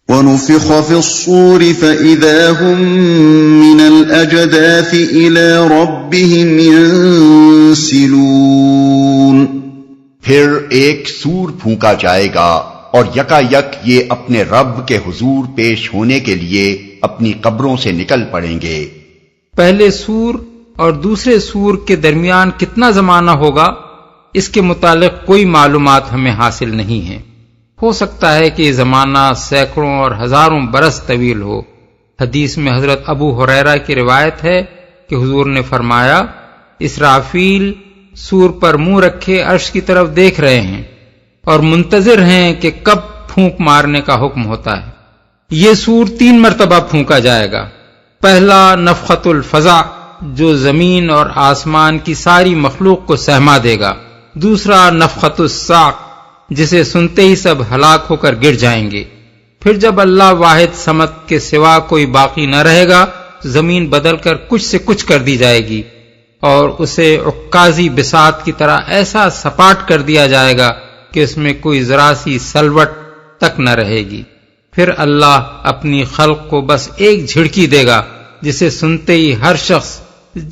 وَنُفِخَ فِي الصُّورِ فَإِذَا هُم مِّنَ الْأَجْدَاثِ إِلَىٰ رَبِّهِمْ يَنسِلُونَ۔ پھر ایک سور پھونکا جائے گا اور یکا یک یہ اپنے رب کے حضور پیش ہونے کے لیے اپنی قبروں سے نکل پڑیں گے۔ پہلے سور اور دوسرے سور کے درمیان کتنا زمانہ ہوگا، اس کے متعلق کوئی معلومات ہمیں حاصل نہیں ہیں۔ ہو سکتا ہے کہ یہ زمانہ سینکڑوں اور ہزاروں برس طویل ہو۔ حدیث میں حضرت ابو ہریرہ کی روایت ہے کہ حضور نے فرمایا، اسرافیل سور پر منہ رکھے عرش کی طرف دیکھ رہے ہیں اور منتظر ہیں کہ کب پھونک مارنے کا حکم ہوتا ہے۔ یہ سور 3 مرتبہ پھونکا جائے گا۔ پہلا نفخۃ الفزع، جو زمین اور آسمان کی ساری مخلوق کو سہما دے گا۔ دوسرا نفخۃ الصاعق، جسے سنتے ہی سب ہلاک ہو کر گر جائیں گے۔ پھر جب اللہ واحد صمد کے سوا کوئی باقی نہ رہے گا، زمین بدل کر کچھ سے کچھ کر دی جائے گی اور اسے عکازی بساط کی طرح ایسا سپاٹ کر دیا جائے گا کہ اس میں کوئی ذرا سی سلوٹ تک نہ رہے گی۔ پھر اللہ اپنی خلق کو بس ایک جھڑکی دے گا، جسے سنتے ہی ہر شخص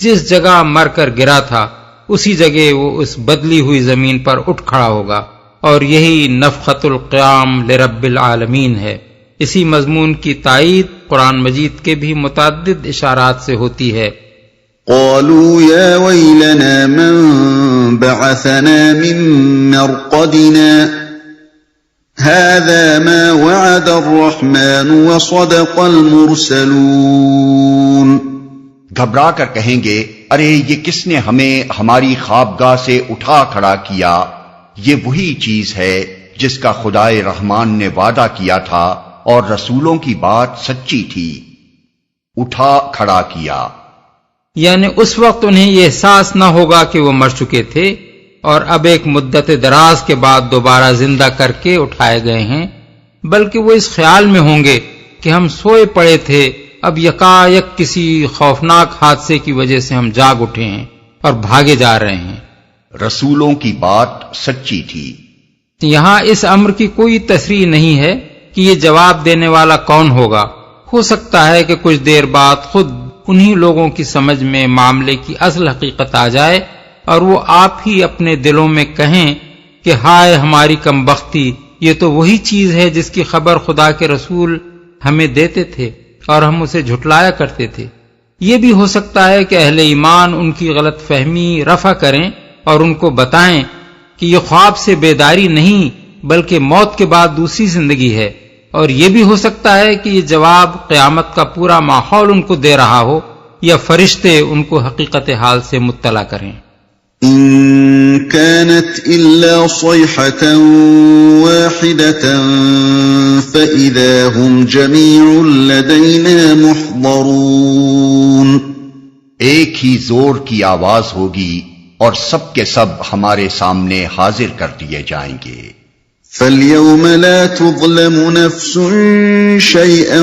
جس جگہ مر کر گرا تھا اسی جگہ وہ اس بدلی ہوئی زمین پر اٹھ کھڑا ہوگا، اور یہی نفخۃ القیام لرب العالمین ہے۔ اسی مضمون کی تائید قرآن مجید کے بھی متعدد اشارات سے ہوتی ہے۔ قالوا يا ويلنا من بعثنا من مرقدنا هذا ما وعد الرحمن وصدق المرسلون۔ گھبرا کر کہیں گے، ارے یہ کس نے ہمیں ہماری خوابگاہ سے اٹھا کھڑا کیا؟ یہ وہی چیز ہے جس کا خدائے رحمان نے وعدہ کیا تھا اور رسولوں کی بات سچی تھی۔ اٹھا کھڑا کیا یعنی اس وقت انہیں یہ احساس نہ ہوگا کہ وہ مر چکے تھے اور اب ایک مدت دراز کے بعد دوبارہ زندہ کر کے اٹھائے گئے ہیں، بلکہ وہ اس خیال میں ہوں گے کہ ہم سوئے پڑے تھے، اب یکایک کسی خوفناک حادثے کی وجہ سے ہم جاگ اٹھے ہیں اور بھاگے جا رہے ہیں۔ رسولوں کی بات سچی تھی۔ یہاں اس امر کی کوئی تصریح نہیں ہے کہ یہ جواب دینے والا کون ہوگا۔ ہو سکتا ہے کہ کچھ دیر بعد خود انہی لوگوں کی سمجھ میں معاملے کی اصل حقیقت آ جائے اور وہ آپ ہی اپنے دلوں میں کہیں کہ ہائے ہماری کم بختی، یہ تو وہی چیز ہے جس کی خبر خدا کے رسول ہمیں دیتے تھے اور ہم اسے جھٹلایا کرتے تھے۔ یہ بھی ہو سکتا ہے کہ اہل ایمان ان کی غلط فہمی رفع کریں اور ان کو بتائیں کہ یہ خواب سے بیداری نہیں بلکہ موت کے بعد دوسری زندگی ہے، اور یہ بھی ہو سکتا ہے کہ یہ جواب قیامت کا پورا ماحول ان کو دے رہا ہو یا فرشتے ان کو حقیقت حال سے مطلع کریں۔ إن كانت إلا صيحة واحدة فإذا هم جميع لدينا محضرون۔ ایک ہی زور کی آواز ہوگی اور سب کے سب ہمارے سامنے حاضر کر دیے جائیں گے۔ فَالْيَوْمَ لَا تُظْلَمُ نَفْسٌ شَيْئًا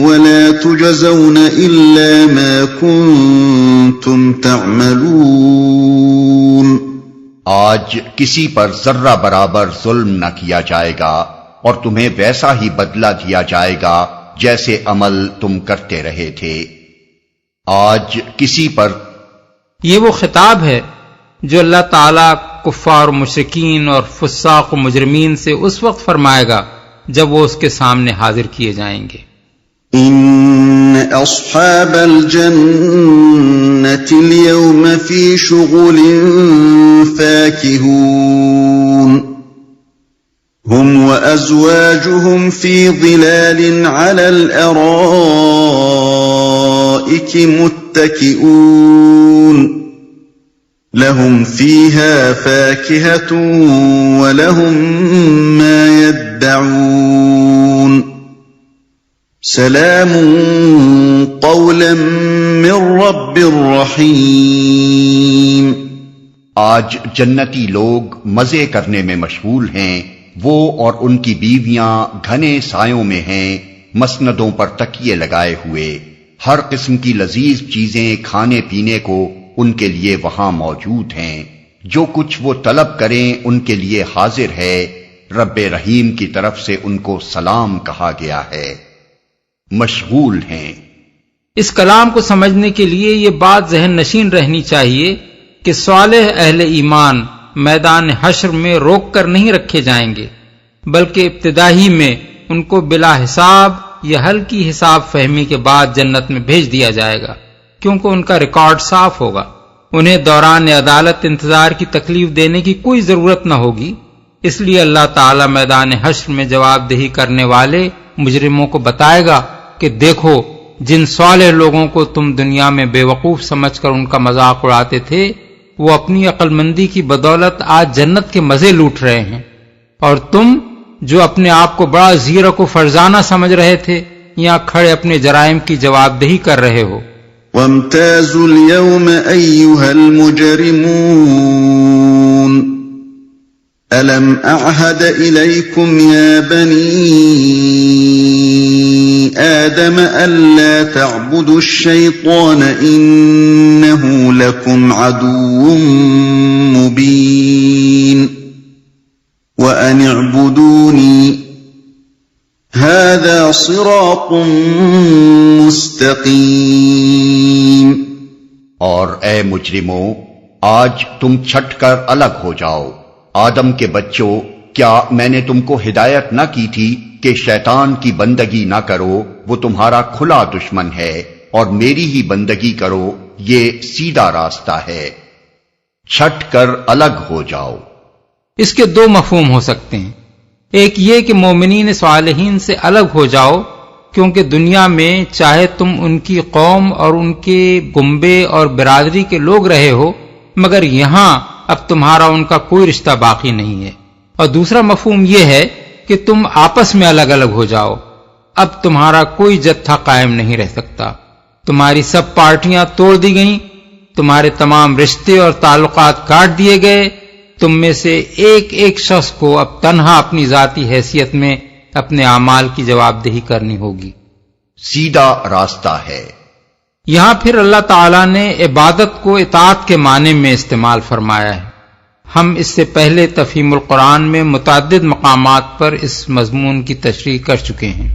وَلَا تُجْزَوْنَ إِلَّا مَا كُنتُمْ تَعْمَلُونَ۔ آج کسی پر ذرہ برابر ظلم نہ کیا جائے گا اور تمہیں ویسا ہی بدلہ دیا جائے گا جیسے عمل تم کرتے رہے تھے۔ آج کسی پر، یہ وہ خطاب ہے جو اللہ تعالیٰ کفار و مشرکین اور فساق و مجرمین سے اس وقت فرمائے گا جب وہ اس کے سامنے حاضر کیے جائیں گے۔ ان اصحاب الجنة اليوم في شغل فاكهون هم وازواجهم في ظلال على الارائك متكئون لهم فيها فاكهة ولهم ما يدعون سلام قولا من رب رحیم۔ آج جنتی لوگ مزے کرنے میں مشغول ہیں، وہ اور ان کی بیویاں گھنے سایوں میں ہیں، مسندوں پر تکیے لگائے ہوئے۔ ہر قسم کی لذیذ چیزیں کھانے پینے کو ان کے لیے وہاں موجود ہیں، جو کچھ وہ طلب کریں ان کے لیے حاضر ہے، رب رحیم کی طرف سے ان کو سلام کہا گیا ہے، مشغول ہیں۔ اس کلام کو سمجھنے کے لیے یہ بات ذہن نشین رہنی چاہیے کہ صالح اہل ایمان میدان حشر میں روک کر نہیں رکھے جائیں گے، بلکہ ابتدائی میں ان کو بلا حساب یا ہلکی حساب فہمی کے بعد جنت میں بھیج دیا جائے گا، کیونکہ ان کا ریکارڈ صاف ہوگا۔ انہیں دوران عدالت انتظار کی تکلیف دینے کی کوئی ضرورت نہ ہوگی، اس لیے اللہ تعالی میدان حشر میں جواب دہی کرنے والے مجرموں کو بتائے گا کہ دیکھو، جن صالح لوگوں کو تم دنیا میں بے وقوف سمجھ کر ان کا مذاق اڑاتے تھے، وہ اپنی عقل مندی کی بدولت آج جنت کے مزے لوٹ رہے ہیں، اور تم جو اپنے آپ کو بڑا زیرک و فرزانہ سمجھ رہے تھے، یہاں کھڑے اپنے جرائم کی جواب دہی کر رہے ہو۔ وَامْتَازُوا الْيَوْمَ أَيُّهَا الْمُجْرِمُونَ أَلَمْ أَعْهَدْ إِلَيْكُمْ يَا بَنِي آدَمَ أَلَّا تَعْبُدُوا الشَّيْطَانَ إِنَّهُ لَكُمْ عَدُوٌّ مُّبِينٌ وَأَنِ اعْبُدُونِي هَذَا صِرَاطٌ مُسْتَقِيمٌ۔ اور اے مجرموں، آج تم چھٹ کر الگ ہو جاؤ۔ آدم کے بچوں، کیا میں نے تم کو ہدایت نہ کی تھی کہ شیطان کی بندگی نہ کرو، وہ تمہارا کھلا دشمن ہے، اور میری ہی بندگی کرو، یہ سیدھا راستہ ہے۔ چھٹ کر الگ ہو جاؤ۔ اس کے دو مفہوم ہو سکتے ہیں، ایک یہ کہ مومنین صالحین سے الگ ہو جاؤ، کیونکہ دنیا میں چاہے تم ان کی قوم اور ان کے گنبے اور برادری کے لوگ رہے ہو، مگر یہاں اب تمہارا ان کا کوئی رشتہ باقی نہیں ہے۔ اور دوسرا مفہوم یہ ہے کہ تم آپس میں الگ الگ ہو جاؤ، اب تمہارا کوئی جتھا قائم نہیں رہ سکتا، تمہاری سب پارٹیاں توڑ دی گئیں، تمہارے تمام رشتے اور تعلقات کاٹ دیے گئے، تم میں سے ایک ایک شخص کو اب تنہا اپنی ذاتی حیثیت میں اپنے اعمال کی جواب دہی کرنی ہوگی۔ سیدھا راستہ ہے۔ یہاں پھر اللہ تعالیٰ نے عبادت کو اطاعت کے معنی میں استعمال فرمایا ہے۔ ہم اس سے پہلے تفہیم القرآن میں متعدد مقامات پر اس مضمون کی تشریح کر چکے ہیں۔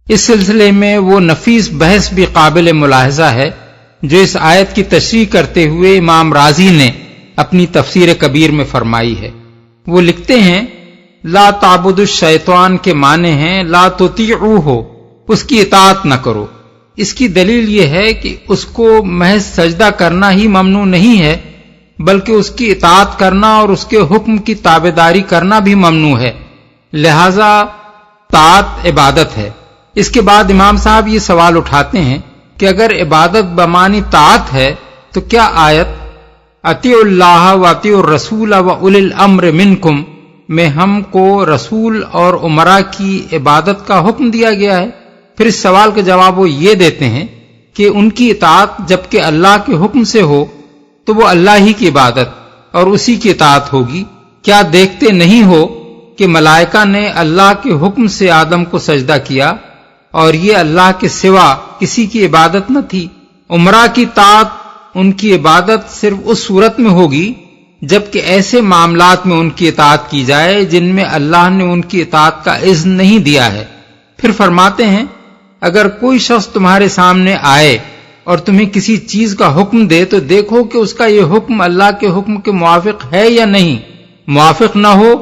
اس سلسلے میں وہ نفیس بحث بھی قابل ملاحظہ ہے جو اس آیت کی تشریح کرتے ہوئے امام رازی نے اپنی تفسیر کبیر میں فرمائی ہے۔ وہ لکھتے ہیں، لا تعبد الشیطان کے معنی ہیں لا تطیعوہ، اس کی اطاعت نہ کرو۔ اس کی دلیل یہ ہے کہ اس کو محض سجدہ کرنا ہی ممنوع نہیں ہے، بلکہ اس کی اطاعت کرنا اور اس کے حکم کی تابعداری کرنا بھی ممنوع ہے، لہذا طاعت عبادت ہے۔ اس کے بعد امام صاحب یہ سوال اٹھاتے ہیں کہ اگر عبادت بمعنی طاعت ہے تو کیا آیت اطیعوا اللہ واطیعوا الرسول واولی الامر منکم میں ہم کو رسول اور امراء کی عبادت کا حکم دیا گیا ہے؟ پھر اس سوال کا جواب وہ یہ دیتے ہیں کہ ان کی اطاعت جبکہ اللہ کے حکم سے ہو تو وہ اللہ ہی کی عبادت اور اسی کی اطاعت ہوگی۔ کیا دیکھتے نہیں ہو کہ ملائکہ نے اللہ کے حکم سے آدم کو سجدہ کیا اور یہ اللہ کے سوا کسی کی عبادت نہ تھی؟ امراء کی طاعت ان کی عبادت صرف اس صورت میں ہوگی جبکہ ایسے معاملات میں ان کی اطاعت کی جائے جن میں اللہ نے ان کی اطاعت کا اذن نہیں دیا ہے۔ پھر فرماتے ہیں، اگر کوئی شخص تمہارے سامنے آئے اور تمہیں کسی چیز کا حکم دے تو دیکھو کہ اس کا یہ حکم اللہ کے حکم کے موافق ہے یا نہیں۔ موافق نہ ہو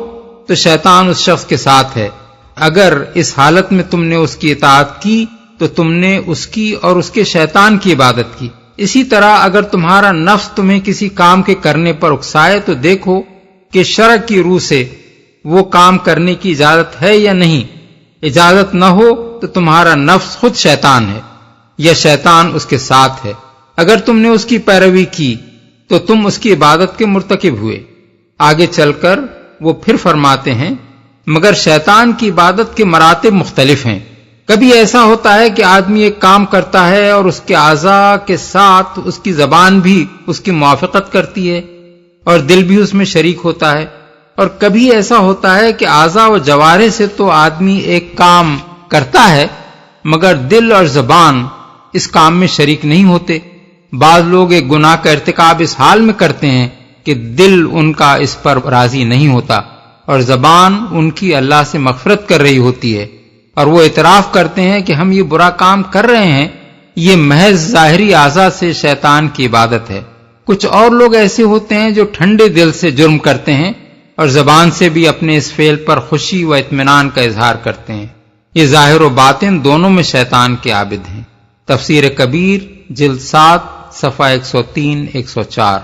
تو شیطان اس شخص کے ساتھ ہے۔ اگر اس حالت میں تم نے اس کی اطاعت کی تو تم نے اس کی اور اس کے شیطان کی عبادت کی۔ اسی طرح اگر تمہارا نفس تمہیں کسی کام کے کرنے پر اکسائے تو دیکھو کہ شرع کی روح سے وہ کام کرنے کی اجازت ہے یا نہیں۔ اجازت نہ ہو تو تمہارا نفس خود شیطان ہے یا شیطان اس کے ساتھ ہے۔ اگر تم نے اس کی پیروی کی تو تم اس کی عبادت کے مرتکب ہوئے۔ آگے چل کر وہ پھر فرماتے ہیں، مگر شیطان کی عبادت کے مراتب مختلف ہیں۔ کبھی ایسا ہوتا ہے کہ آدمی ایک کام کرتا ہے اور اس کے اعضاء کے ساتھ اس کی زبان بھی اس کی موافقت کرتی ہے اور دل بھی اس میں شریک ہوتا ہے، اور کبھی ایسا ہوتا ہے کہ اعضاء و جوارح سے تو آدمی ایک کام کرتا ہے مگر دل اور زبان اس کام میں شریک نہیں ہوتے۔ بعض لوگ ایک گناہ کا ارتکاب اس حال میں کرتے ہیں کہ دل ان کا اس پر راضی نہیں ہوتا، اور زبان ان کی اللہ سے مغفرت کر رہی ہوتی ہے، اور وہ اعتراف کرتے ہیں کہ ہم یہ برا کام کر رہے ہیں، یہ محض ظاہری اعضاء سے شیطان کی عبادت ہے۔ کچھ اور لوگ ایسے ہوتے ہیں جو ٹھنڈے دل سے جرم کرتے ہیں اور زبان سے بھی اپنے اس فعل پر خوشی و اطمینان کا اظہار کرتے ہیں۔ یہ ظاہر و باطن دونوں میں شیطان کے عابد ہیں۔ تفسیر کبیر جلد 7 صفحہ 103-104۔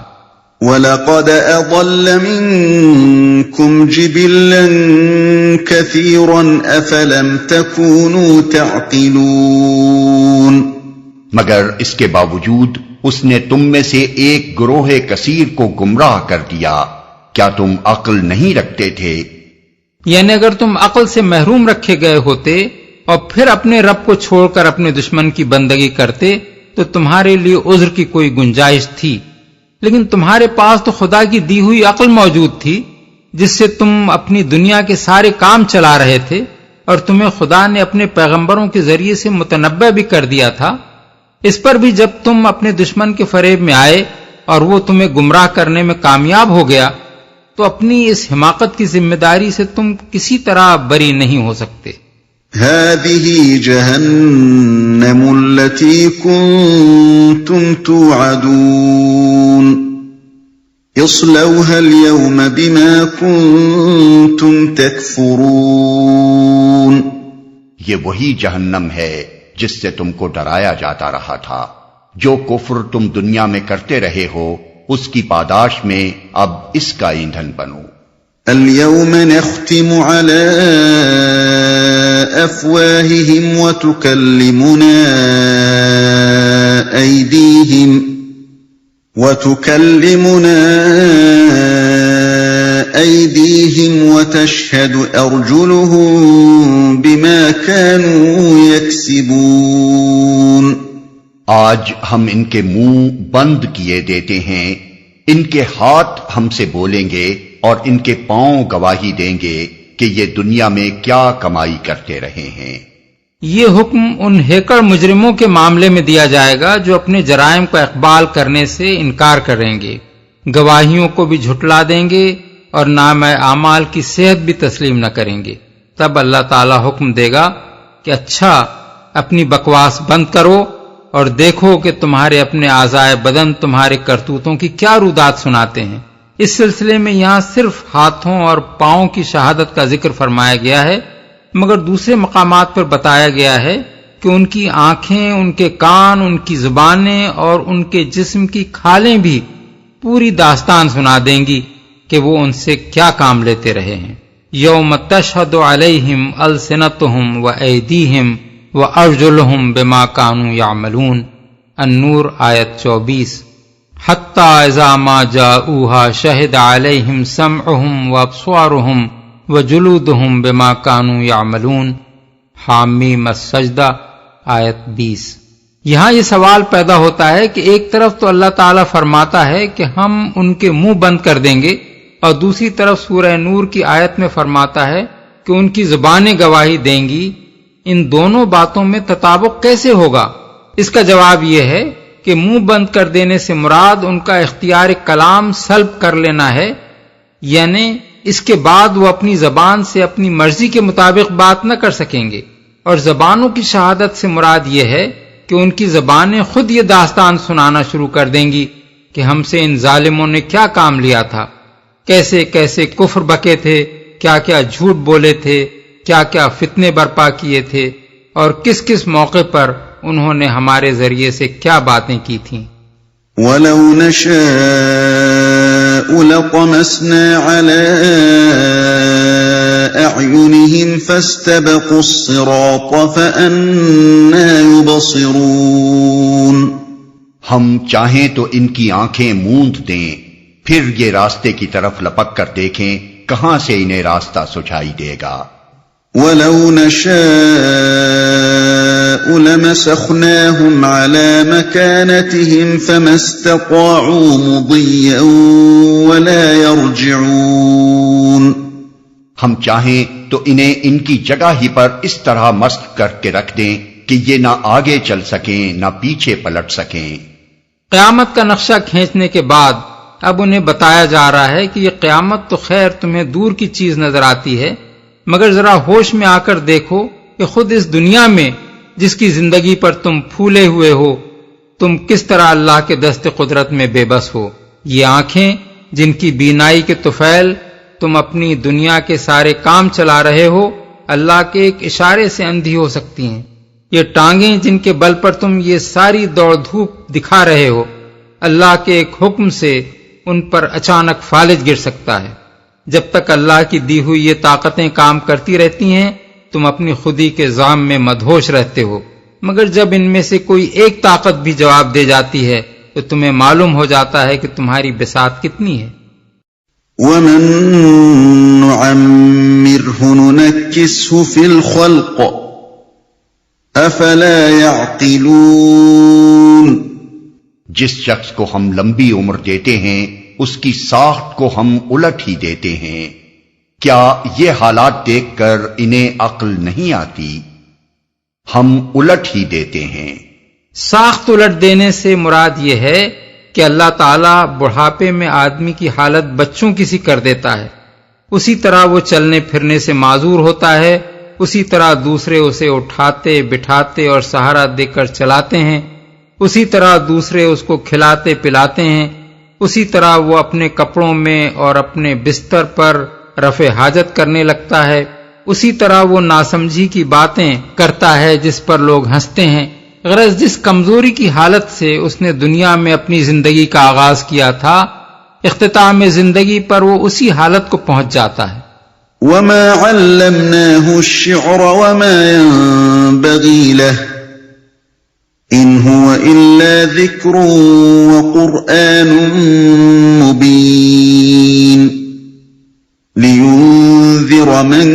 وَلَقَدْ أَضَلَّ مِنكُمْ جِبِلًّا كَثِيرًا أَفَلَمْ تَكُونُوا تَعْقِلُونَ، مگر اس کے باوجود اس نے تم میں سے ایک گروہ کثیر کو گمراہ کر دیا، کیا تم عقل نہیں رکھتے تھے؟ یعنی اگر تم عقل سے محروم رکھے گئے ہوتے اور پھر اپنے رب کو چھوڑ کر اپنے دشمن کی بندگی کرتے تو تمہارے لیے عذر کی کوئی گنجائش تھی، لیکن تمہارے پاس تو خدا کی دی ہوئی عقل موجود تھی جس سے تم اپنی دنیا کے سارے کام چلا رہے تھے، اور تمہیں خدا نے اپنے پیغمبروں کے ذریعے سے متنبع بھی کر دیا تھا۔ اس پر بھی جب تم اپنے دشمن کے فریب میں آئے اور وہ تمہیں گمراہ کرنے میں کامیاب ہو گیا تو اپنی اس حماقت کی ذمہ داری سے تم کسی طرح بری نہیں ہو سکتے۔ هذه جهنم التي كنتم توعدون اصلوها اليوم بما كنتم تكفرون، یہ وہی جہنم ہے جس سے تم کو ڈرایا جاتا رہا تھا، جو کفر تم دنیا میں کرتے رہے ہو اس کی پاداش میں اب اس کا ایندھن بنو۔ اليوم نختم على أفواههم وتكلمنا أيديهم وتشهد أرجلهم بما كانوا يكسبون، آج ہم ان کے منہ بند کیے دیتے ہیں، ان کے ہاتھ ہم سے بولیں گے اور ان کے پاؤں گواہی دیں گے کہ یہ دنیا میں کیا کمائی کرتے رہے ہیں۔ یہ حکم ان ہیکڑ مجرموں کے معاملے میں دیا جائے گا جو اپنے جرائم کا اقبال کرنے سے انکار کریں گے، گواہیوں کو بھی جھٹلا دیں گے اور نام اعمال کی صحت بھی تسلیم نہ کریں گے۔ تب اللہ تعالی حکم دے گا کہ اچھا اپنی بکواس بند کرو اور دیکھو کہ تمہارے اپنے اعضائے بدن تمہارے کرتوتوں کی کیا رودات سناتے ہیں۔ اس سلسلے میں یہاں صرف ہاتھوں اور پاؤں کی شہادت کا ذکر فرمایا گیا ہے، مگر دوسرے مقامات پر بتایا گیا ہے کہ ان کی آنکھیں، ان کے کان، ان کی زبانیں اور ان کے جسم کی کھالیں بھی پوری داستان سنا دیں گی کہ وہ ان سے کیا کام لیتے رہے ہیں۔ یوم تشہد علیہم السنتہم وایدیہم وارجلہم بما کانوا یعملون، النور آیت 24۔ حتی اذا ما جاؤوها شہد علیہم سمعہم وابصارہم وجلودہم بما کانوا یعملون، حامیم السجدہ آیت 20۔ یہاں یہ سوال پیدا ہوتا ہے کہ ایک طرف تو اللہ تعالیٰ فرماتا ہے کہ ہم ان کے منہ بند کر دیں گے، اور دوسری طرف سورہ نور کی آیت میں فرماتا ہے کہ ان کی زبانیں گواہی دیں گی۔ ان دونوں باتوں میں تطابق کیسے ہوگا؟ اس کا جواب یہ ہے کہ منہ بند کر دینے سے مراد ان کا اختیار کلام سلب کر لینا ہے، یعنی اس کے بعد وہ اپنی زبان سے اپنی مرضی کے مطابق بات نہ کر سکیں گے، اور زبانوں کی شہادت سے مراد یہ ہے کہ ان کی زبانیں خود یہ داستان سنانا شروع کر دیں گی کہ ہم سے ان ظالموں نے کیا کام لیا تھا، کیسے کیسے کفر بکے تھے، کیا کیا جھوٹ بولے تھے، کیا کیا فتنے برپا کیے تھے، اور کس کس موقع پر انہوں نے ہمارے ذریعے سے کیا باتیں کی تھیں۔ وَلَوْ نَشَاءُ لَطَمَسْنَا عَلَىٰ أَعْيُنِهِمْ فَاسْتَبَقُوا الصِّرَاطَ فَأَنَّىٰ يُبْصِرُونَ، ہم چاہیں تو ان کی آنکھیں موند دیں، پھر یہ راستے کی طرف لپک کر دیکھیں کہاں سے انہیں راستہ سجھائی دے گا۔ وَلَوْ نَشَاءُ لَمَسَخْنَاهُمْ عَلَىٰ مَكَانَتِهِمْ فَمَا اسْتَطَاعُوا مُضِيًّا وَلَا يَرْجِعُونَ، ہم چاہیں تو انہیں ان کی جگہ ہی پر اس طرح مست کر کے رکھ دیں کہ یہ نہ آگے چل سکیں نہ پیچھے پلٹ سکیں۔ قیامت کا نقشہ کھینچنے کے بعد اب انہیں بتایا جا رہا ہے کہ یہ قیامت تو خیر تمہیں دور کی چیز نظر آتی ہے، مگر ذرا ہوش میں آ کر دیکھو کہ خود اس دنیا میں جس کی زندگی پر تم پھولے ہوئے ہو، تم کس طرح اللہ کے دست قدرت میں بے بس ہو۔ یہ آنکھیں جن کی بینائی کے طفیل تم اپنی دنیا کے سارے کام چلا رہے ہو، اللہ کے ایک اشارے سے اندھی ہو سکتی ہیں۔ یہ ٹانگیں جن کے بل پر تم یہ ساری دوڑ دھوپ دکھا رہے ہو، اللہ کے ایک حکم سے ان پر اچانک فالج گر سکتا ہے۔ جب تک اللہ کی دی ہوئی یہ طاقتیں کام کرتی رہتی ہیں، تم اپنی خودی کے ظام میں مدہوش رہتے ہو، مگر جب ان میں سے کوئی ایک طاقت بھی جواب دے جاتی ہے تو تمہیں معلوم ہو جاتا ہے کہ تمہاری بساط کتنی ہے۔ وَمَن نُعَمِّرْهُ نُنَكِّسْهُ فِي الْخَلْقِ أَفَلَا يَعْقِلُونَ۔ جس شخص کو ہم لمبی عمر دیتے ہیں اس کی ساخت کو ہم الٹ ہی دیتے ہیں، کیا یہ حالات دیکھ کر انہیں عقل نہیں آتی؟ ہم الٹ ہی دیتے ہیں۔ ساخت الٹ دینے سے مراد یہ ہے کہ اللہ تعالیٰ بڑھاپے میں آدمی کی حالت بچوں کی سی کر دیتا ہے، اسی طرح وہ چلنے پھرنے سے معذور ہوتا ہے، اسی طرح دوسرے اسے اٹھاتے بٹھاتے اور سہارا دے کر چلاتے ہیں، اسی طرح دوسرے اس کو کھلاتے پلاتے ہیں، اسی طرح وہ اپنے کپڑوں میں اور اپنے بستر پر رفع حاجت کرنے لگتا ہے، اسی طرح وہ ناسمجھی کی باتیں کرتا ہے جس پر لوگ ہنستے ہیں۔ غرض جس کمزوری کی حالت سے اس نے دنیا میں اپنی زندگی کا آغاز کیا تھا، اختتام زندگی پر وہ اسی حالت کو پہنچ جاتا ہے۔ وَمَا عَلَّمْنَاهُ الشِّعْرَ وَمَا يَنبَغِي لَهُ إِنْ هُوَ إِلَّا ذِكْرٌ وَقُرْآنٌ مُبِينٌ لِيُنذِرَ مَن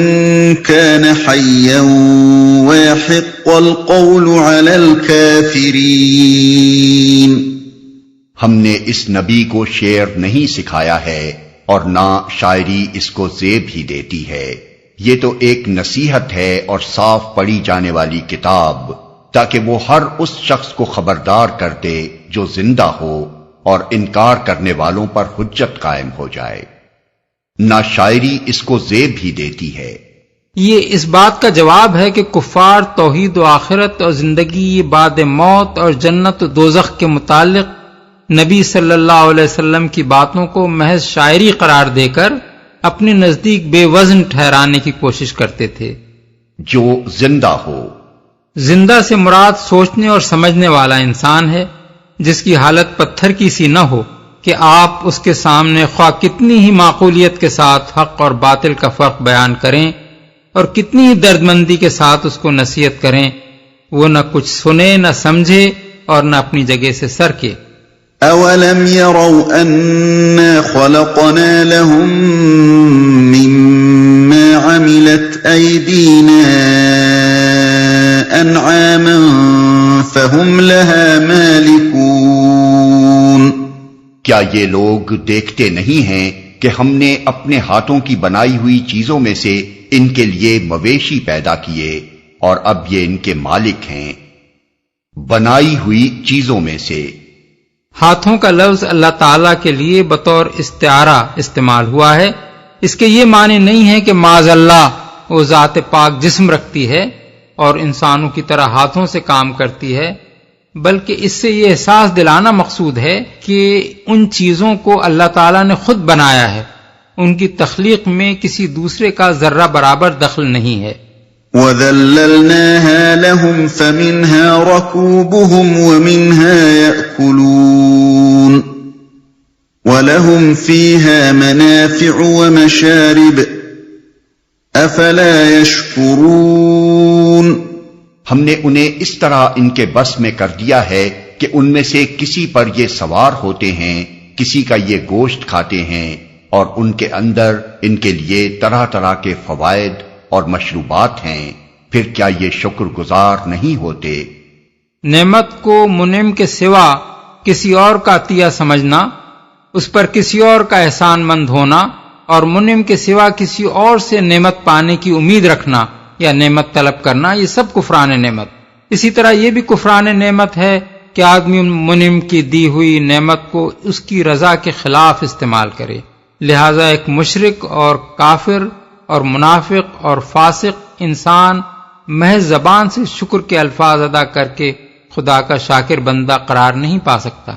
كَانَ حَيًّا وَيَحِقَّ الْقَوْلُ عَلَى الْكَافِرِينَ۔ ہم نے اس نبی کو شعر نہیں سکھایا ہے اور نہ شاعری اس کو زیب ہی دیتی ہے، یہ تو ایک نصیحت ہے اور صاف پڑھی جانے والی کتاب، تاکہ وہ ہر اس شخص کو خبردار کر دے جو زندہ ہو اور انکار کرنے والوں پر حجت قائم ہو جائے۔ نہ شاعری اس کو زیب ہی دیتی ہے۔ یہ اس بات کا جواب ہے کہ کفار توحید و آخرت اور زندگی بعد موت اور جنت و دوزخ کے متعلق نبی صلی اللہ علیہ وسلم کی باتوں کو محض شاعری قرار دے کر اپنے نزدیک بے وزن ٹھہرانے کی کوشش کرتے تھے۔ جو زندہ ہو، زندہ سے مراد سوچنے اور سمجھنے والا انسان ہے، جس کی حالت پتھر کی سی نہ ہو کہ آپ اس کے سامنے خواہ کتنی ہی معقولیت کے ساتھ حق اور باطل کا فرق بیان کریں اور کتنی ہی دردمندی کے ساتھ اس کو نصیحت کریں، وہ نہ کچھ سنے نہ سمجھے اور نہ اپنی جگہ سے سرکے۔ أَوَلَمْ يَرَوْا أَنَّا خَلَقْنَا لَهُم مِّمَّا عَمِلَتْ أَيْدِينَا أَنْعَامًا فَهُمْ لَهَا مَالِكُونَ۔ کیا یہ لوگ دیکھتے نہیں ہیں کہ ہم نے اپنے ہاتھوں کی بنائی ہوئی چیزوں میں سے ان کے لیے مویشی پیدا کیے اور اب یہ ان کے مالک ہیں۔ بنائی ہوئی چیزوں میں سے، ہاتھوں کا لفظ اللہ تعالیٰ کے لیے بطور استعارہ استعمال ہوا ہے، اس کے یہ معنی نہیں ہے کہ معاذ اللہ وہ ذات پاک جسم رکھتی ہے اور انسانوں کی طرح ہاتھوں سے کام کرتی ہے، بلکہ اس سے یہ احساس دلانا مقصود ہے کہ ان چیزوں کو اللہ تعالیٰ نے خود بنایا ہے، ان کی تخلیق میں کسی دوسرے کا ذرہ برابر دخل نہیں ہے۔ وَذَلَّلْنَاهَا لَهُمْ فَمِنْهَا رَكُوبُهُمْ وَمِنْهَا يَأْكُلُونَ وَلَهُمْ فِيهَا مَنَافِعُ وَمَشَارِبُ أَفَلَا يَشْكُرُونَ۔ ہم نے انہیں اس طرح ان کے بس میں کر دیا ہے کہ ان میں سے کسی پر یہ سوار ہوتے ہیں، کسی کا یہ گوشت کھاتے ہیں، اور ان کے اندر ان کے لیے طرح طرح کے فوائد اور مشروبات ہیں، پھر کیا یہ شکر گزار نہیں ہوتے؟ نعمت کو منعم کے سوا کسی اور کا عطیہ سمجھنا، اس پر کسی اور کا احسان مند ہونا اور منعم کے سوا کسی اور سے نعمت پانے کی امید رکھنا یا نعمت طلب کرنا، یہ سب کفران نعمت۔ اسی طرح یہ بھی کفران نعمت ہے کہ آدمی منعم کی دی ہوئی نعمت کو اس کی رضا کے خلاف استعمال کرے. لہذا ایک مشرک اور کافر اور منافق اور فاسق انسان محض زبان سے شکر کے الفاظ ادا کر کے خدا کا شاکر بندہ قرار نہیں پا سکتا.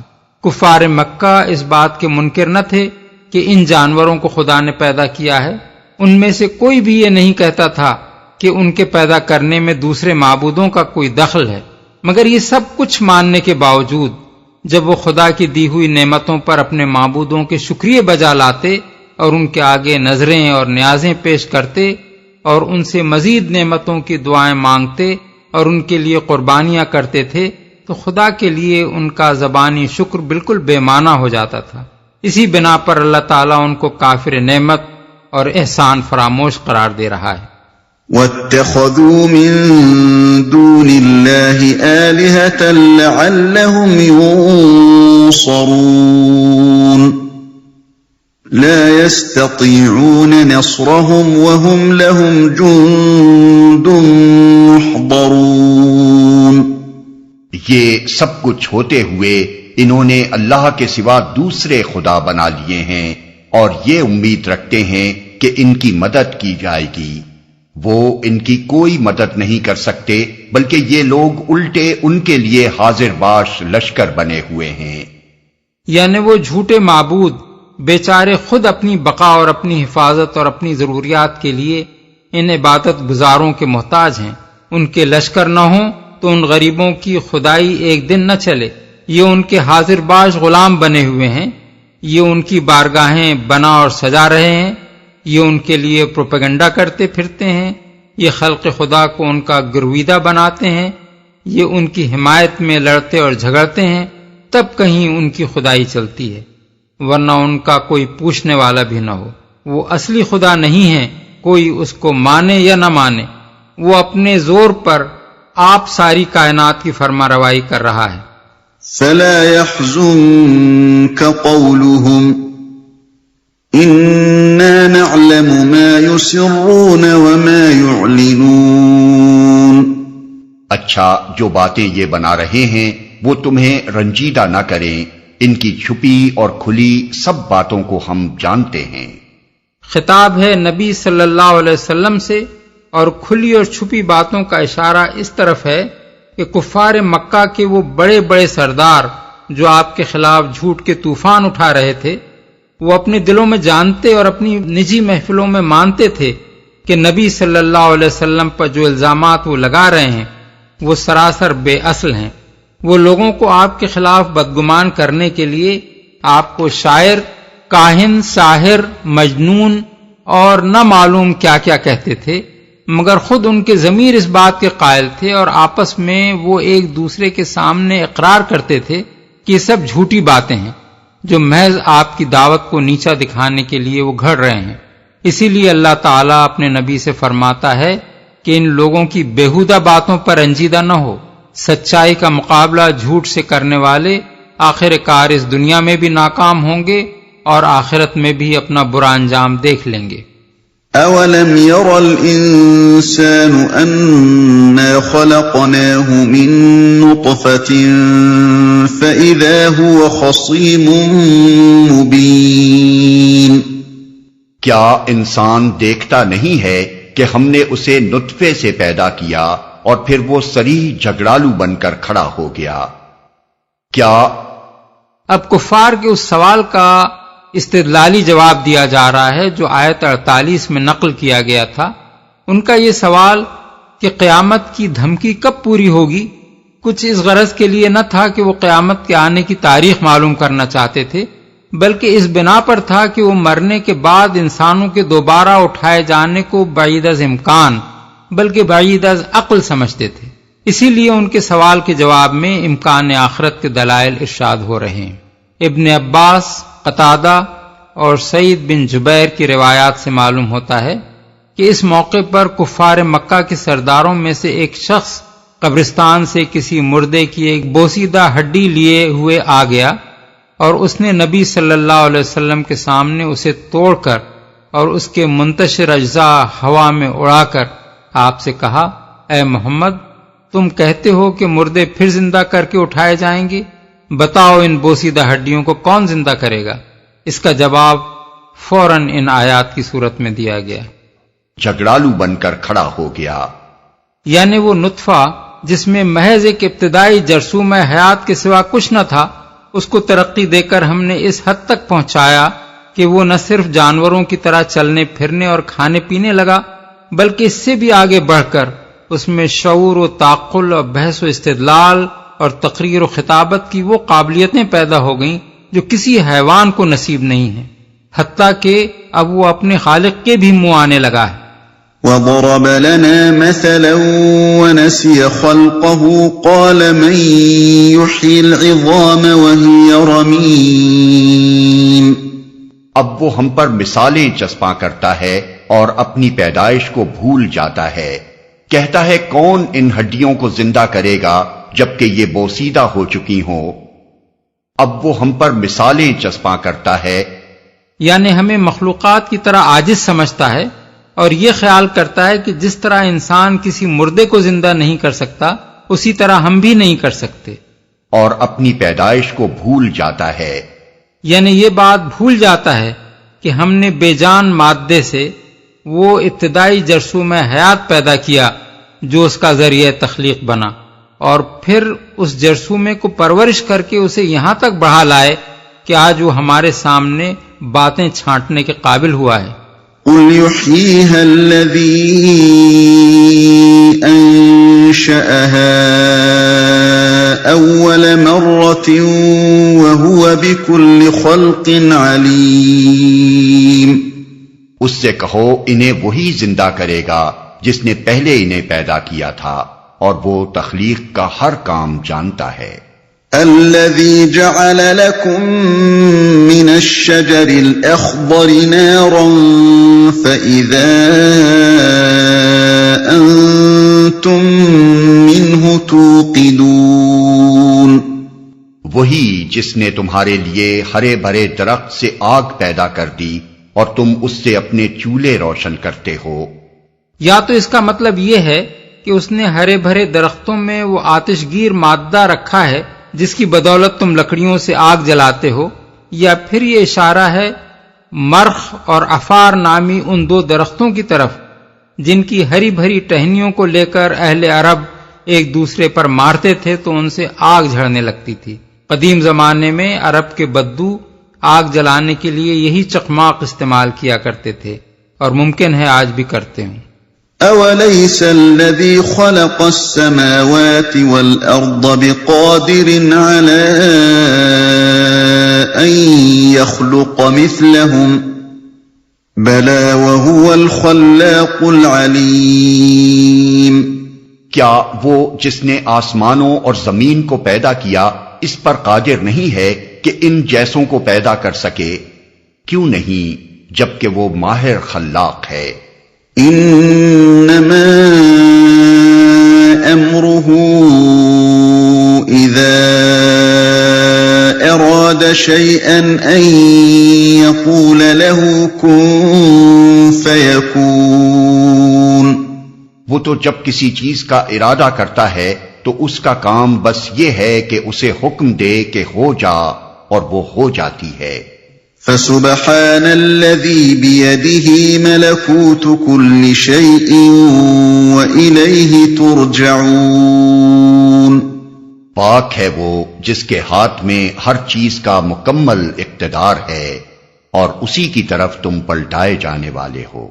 کفار مکہ اس بات کے منکر نہ تھے کہ ان جانوروں کو خدا نے پیدا کیا ہے. ان میں سے کوئی بھی یہ نہیں کہتا تھا کہ ان کے پیدا کرنے میں دوسرے معبودوں کا کوئی دخل ہے، مگر یہ سب کچھ ماننے کے باوجود جب وہ خدا کی دی ہوئی نعمتوں پر اپنے معبودوں کے شکریہ بجا لاتے اور ان کے آگے نظریں اور نیازیں پیش کرتے اور ان سے مزید نعمتوں کی دعائیں مانگتے اور ان کے لیے قربانیاں کرتے تھے، تو خدا کے لیے ان کا زبانی شکر بالکل بے معنی ہو جاتا تھا. اسی بنا پر اللہ تعالیٰ ان کو کافر نعمت اور احسان فراموش قرار دے رہا ہے. وَاتَّخَذُوا مِن دُونِ اللَّهِ آلِهَةً لَعَلَّهُمْ يُنصَرُونَ لَا يَسْتَطِيعُونَ نَصْرَهُمْ وَهُمْ لَهُمْ جُندٌ مُحْضَرُونَ. یہ سب کچھ ہوتے ہوئے انہوں نے اللہ کے سوا دوسرے خدا بنا لیے ہیں اور یہ امید رکھتے ہیں کہ ان کی مدد کی جائے گی. وہ ان کی کوئی مدد نہیں کر سکتے، بلکہ یہ لوگ الٹے ان کے لیے حاضر باش لشکر بنے ہوئے ہیں. یعنی وہ جھوٹے معبود بیچارے خود اپنی بقا اور اپنی حفاظت اور اپنی ضروریات کے لیے ان عبادت گزاروں کے محتاج ہیں. ان کے لشکر نہ ہوں تو ان غریبوں کی خدائی ایک دن نہ چلے. یہ ان کے حاضر باش غلام بنے ہوئے ہیں، یہ ان کی بارگاہیں بنا اور سجا رہے ہیں، یہ ان کے لیے پروپیگنڈا کرتے پھرتے ہیں، یہ خلق خدا کو ان کا گرویدہ بناتے ہیں، یہ ان کی حمایت میں لڑتے اور جھگڑتے ہیں، تب کہیں ان کی خدائی چلتی ہے، ورنہ ان کا کوئی پوچھنے والا بھی نہ ہو. وہ اصلی خدا نہیں ہے، کوئی اس کو مانے یا نہ مانے. وہ اپنے زور پر آپ ساری کائنات کی فرما روائی کر رہا ہے. فَلَا يَحْزُنكَ قَوْلُهُمْ إِنَّا نَعْلَمُ مَا يُسِرُّونَ وَمَا يُعْلِنُونَ. اچھا، جو باتیں یہ بنا رہے ہیں وہ تمہیں رنجیدہ نہ کریں، ان کی چھپی اور کھلی سب باتوں کو ہم جانتے ہیں. خطاب ہے نبی صلی اللہ علیہ وسلم سے، اور کھلی اور چھپی باتوں کا اشارہ اس طرف ہے کہ کفار مکہ کے وہ بڑے بڑے سردار جو آپ کے خلاف جھوٹ کے طوفان اٹھا رہے تھے، وہ اپنے دلوں میں جانتے اور اپنی نجی محفلوں میں مانتے تھے کہ نبی صلی اللہ علیہ وسلم پر جو الزامات وہ لگا رہے ہیں وہ سراسر بے اصل ہیں. وہ لوگوں کو آپ کے خلاف بدگمان کرنے کے لیے آپ کو شاعر، کاہن، ساحر، مجنون اور نہ معلوم کیا کیا کہتے تھے، مگر خود ان کے ضمیر اس بات کے قائل تھے اور آپس میں وہ ایک دوسرے کے سامنے اقرار کرتے تھے کہ یہ سب جھوٹی باتیں ہیں جو محض آپ کی دعوت کو نیچا دکھانے کے لیے وہ گھڑ رہے ہیں. اسی لیے اللہ تعالیٰ اپنے نبی سے فرماتا ہے کہ ان لوگوں کی بیہودہ باتوں پر رنجیدہ نہ ہو. سچائی کا مقابلہ جھوٹ سے کرنے والے آخر کار اس دنیا میں بھی ناکام ہوں گے اور آخرت میں بھی اپنا برا انجام دیکھ لیں گے. أَوَلَمْ يَرَ الْإِنسَانُ أَنَّا خَلَقْنَاهُ مِن نُّطْفَةٍ فَإِذَا هُوَ خَصِيمٌ مُّبِينٌ. کیا انسان دیکھتا نہیں ہے کہ ہم نے اسے نطفے سے پیدا کیا اور پھر وہ صریح جھگڑالو بن کر کھڑا ہو گیا. کیا اب کفار کے اس سوال کا استدلالی جواب دیا جا رہا ہے جو آیت 48 میں نقل کیا گیا تھا. ان کا یہ سوال کہ قیامت کی دھمکی کب پوری ہوگی کچھ اس غرض کے لیے نہ تھا کہ وہ قیامت کے آنے کی تاریخ معلوم کرنا چاہتے تھے، بلکہ اس بنا پر تھا کہ وہ مرنے کے بعد انسانوں کے دوبارہ اٹھائے جانے کو بعید از امکان بلکہ بعید از عقل سمجھتے تھے. اسی لیے ان کے سوال کے جواب میں امکان آخرت کے دلائل ارشاد ہو رہے ہیں. ابن عباس، قتادہ اور سعید بن جبیر کی روایات سے معلوم ہوتا ہے کہ اس موقع پر کفار مکہ کے سرداروں میں سے ایک شخص قبرستان سے کسی مردے کی ایک بوسیدہ ہڈی لیے ہوئے آ گیا اور اس نے نبی صلی اللہ علیہ وسلم کے سامنے اسے توڑ کر اور اس کے منتشر اجزاء ہوا میں اڑا کر آپ سے کہا، اے محمد، تم کہتے ہو کہ مردے پھر زندہ کر کے اٹھائے جائیں گے؟ بتاؤ ان بوسیدہ ہڈیوں کو کون زندہ کرے گا؟ اس کا جواب فوراً ان آیات کی صورت میں دیا گیا۔ جھگڑالو بن کر کھڑا ہو گیا، یعنی وہ نطفہ جس میں محض ایک ابتدائی جرثومہ حیات کے سوا کچھ نہ تھا، اس کو ترقی دے کر ہم نے اس حد تک پہنچایا کہ وہ نہ صرف جانوروں کی طرح چلنے پھرنے اور کھانے پینے لگا، بلکہ اس سے بھی آگے بڑھ کر اس میں شعور و تعقل اور بحث و استدلال اور تقریر و خطابت کی وہ قابلیتیں پیدا ہو گئیں جو کسی حیوان کو نصیب نہیں ہیں، حتیٰ کہ اب وہ اپنے خالق کے بھی منہ آنے لگا ہے۔ وضرب لنا مثلا ونسي خلقه قال من يحيي العظام وهي رميم۔ اب وہ ہم پر مثالیں چسپاں کرتا ہے اور اپنی پیدائش کو بھول جاتا ہے، کہتا ہے کون ان ہڈیوں کو زندہ کرے گا جبکہ یہ بوسیدہ ہو چکی ہوں۔ اب وہ ہم پر مثالیں چسپاں کرتا ہے، یعنی ہمیں مخلوقات کی طرح عاجز سمجھتا ہے اور یہ خیال کرتا ہے کہ جس طرح انسان کسی مردے کو زندہ نہیں کر سکتا اسی طرح ہم بھی نہیں کر سکتے، اور اپنی پیدائش کو بھول جاتا ہے، یعنی یہ بات بھول جاتا ہے کہ ہم نے بے جان مادے سے وہ ابتدائی جرثومہ حیات پیدا کیا جو اس کا ذریعہ تخلیق بنا، اور پھر اس جرثومے کو پرورش کر کے اسے یہاں تک بڑھا لائے کہ آج وہ ہمارے سامنے باتیں چھانٹنے کے قابل ہوا ہے۔ قل يحييها الذي أنشأها أول مرة وهو بكل خلق عليم۔ اس سے کہو انہیں وہی زندہ کرے گا جس نے پہلے انہیں پیدا کیا تھا، اور وہ تخلیق کا ہر کام جانتا ہے۔ الذي جعل لكم من الشجر الأخضر نارا فإذا أنتم منه توقدون۔ وہی جس نے تمہارے لیے ہرے بھرے درخت سے آگ پیدا کر دی اور تم اس سے اپنے چولہے روشن کرتے ہو۔ یا تو اس کا مطلب یہ ہے کہ اس نے ہرے بھرے درختوں میں وہ آتش گیر مادہ رکھا ہے جس کی بدولت تم لکڑیوں سے آگ جلاتے ہو، یا پھر یہ اشارہ ہے مرخ اور افار نامی ان دو درختوں کی طرف جن کی ہری بھری ٹہنیوں کو لے کر اہل عرب ایک دوسرے پر مارتے تھے تو ان سے آگ جھڑنے لگتی تھی۔ قدیم زمانے میں عرب کے بدو آگ جلانے کے لیے یہی چقماق استعمال کیا کرتے تھے، اور ممکن ہے آج بھی کرتے ہوں۔ أَوَلَيْسَ الَّذِي خَلَقَ السَّمَاوَاتِ وَالْأَرْضَ بِقَادِرٍ عَلَىٰ أَن يَخْلُقَ مِثْلَهُم بَلَىٰ وَهُوَ الْخَلَّاقُ الْعَلِيمُ۔ کیا وہ جس نے آسمانوں اور زمین کو پیدا کیا اس پر قادر نہیں ہے کہ ان جیسوں کو پیدا کر سکے؟ کیوں نہیں، جبکہ وہ ماہر خلاق ہے۔ انما امره اذا اراد شيئا ان يقول له كن فيكون۔ وہ تو جب کسی چیز کا ارادہ کرتا ہے تو اس کا کام بس یہ ہے کہ اسے حکم دے کہ ہو جا، اور وہ ہو جاتی ہے۔ فسبحان الذي بيده ملكوت كل شيء وإليه ترجعون۔ پاک ہے وہ جس کے ہاتھ میں ہر چیز کا مکمل اقتدار ہے، اور اسی کی طرف تم پلٹائے جانے والے ہو۔